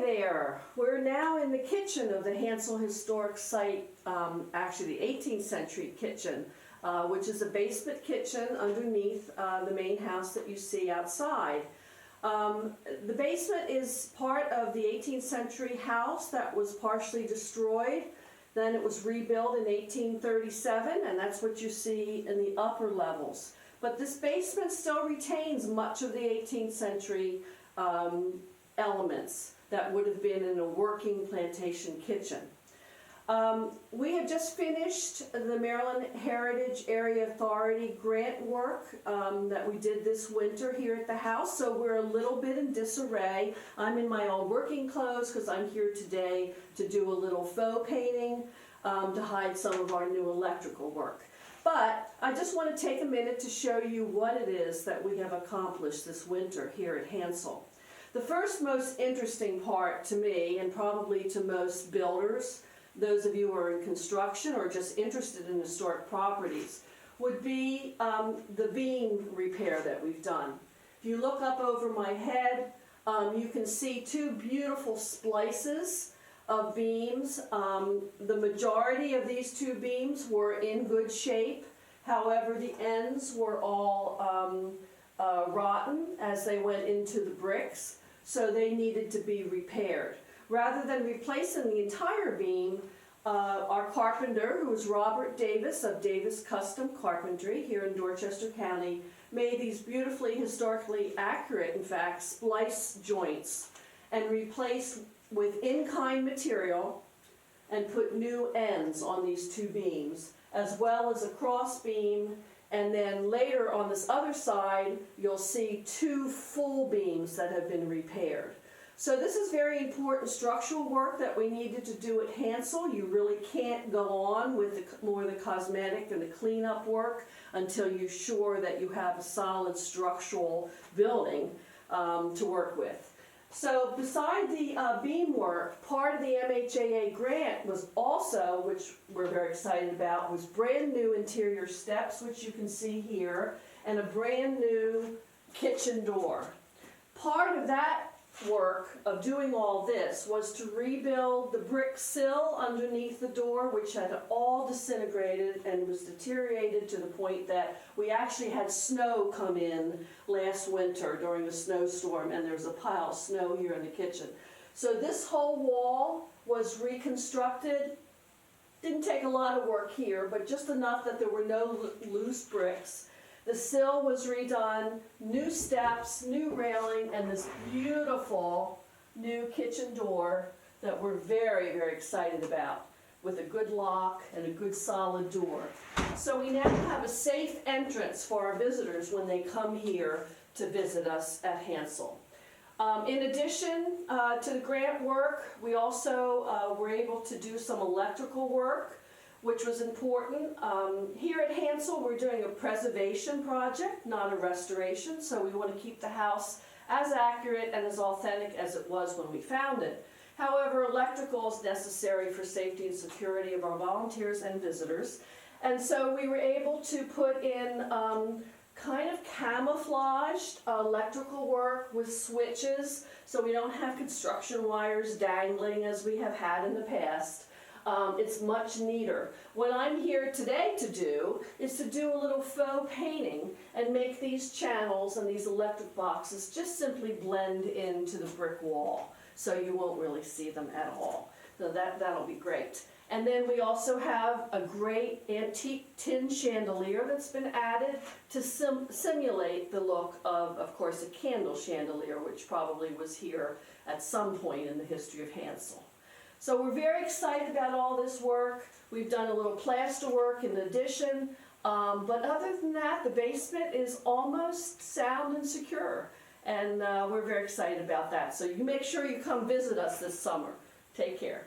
there. We're now in the kitchen of the Handsell Historic Site, actually the 18th century kitchen, which is a basement kitchen underneath the main house that you see outside. The basement is part of the 18th century house that was partially destroyed. Then it was rebuilt in 1837, and that's what you see in the upper levels. But this basement still retains much of the 18th century elements that would have been in a working plantation kitchen. We have just finished the Maryland Heritage Area Authority grant work that we did this winter here at the house, so we're a little bit in disarray. I'm in my old working clothes because I'm here today to do a little faux painting to hide some of our new electrical work. But I just want to take a minute to show you what it is that we have accomplished this winter here at Handsell. The first most interesting part to me, and probably to most builders, those of you who are in construction or just interested in historic properties, would be the beam repair that we've done. If you look up over my head, you can see two beautiful splices of beams. The majority of these two beams were in good shape. However, the ends were all rotten as they went into the bricks, so they needed to be repaired. Rather than replacing the entire beam, our carpenter, who was Robert Davis of Davis Custom Carpentry here in Dorchester County, made these beautifully historically accurate, in fact, splice joints and replaced with in-kind material and put new ends on these two beams, as well as a cross beam. And then later on this other side, you'll see two full beams that have been repaired. So this is very important structural work that we needed to do at Handsell. You really can't go on with more of the cosmetic and the cleanup work until you're sure that you have a solid structural building to work with. So beside the beam work, part of the MHAA grant was also, which we're very excited about, was brand new interior steps, which you can see here, and a brand new kitchen door. Part of that work of doing all this was to rebuild the brick sill underneath the door, which had all disintegrated and was deteriorated to the point that we actually had snow come in last winter during a snowstorm, and there's a pile of snow here in the kitchen. So this whole wall was reconstructed. Didn't take a lot of work here, but just enough that there were no loose bricks. The sill was redone, new steps, new railing, and this beautiful new kitchen door that we're very, very excited about, with a good lock and a good solid door. So we now have a safe entrance for our visitors when they come here to visit us at Handsell. In addition to the grant work, we also were able to do some electrical work, which was important. Here at Handsell, we're doing a preservation project, not a restoration, so we want to keep the house as accurate and as authentic as it was when we found it. However, electrical is necessary for safety and security of our volunteers and visitors, and so we were able to put in kind of camouflaged electrical work with switches, so we don't have construction wires dangling as we have had in the past. It's much neater. What I'm here today to do is to do a little faux painting and make these channels and these electric boxes just simply blend into the brick wall, so you won't really see them at all. So that'll be great. And then we also have a great antique tin chandelier that's been added to simulate the look of course, a candle chandelier, which probably was here at some point in the history of Handsell. So we're very excited about all this work. We've done a little plaster work in addition, but other than that, the basement is almost sound and secure, and we're very excited about that. So you make sure you come visit us this summer. Take care.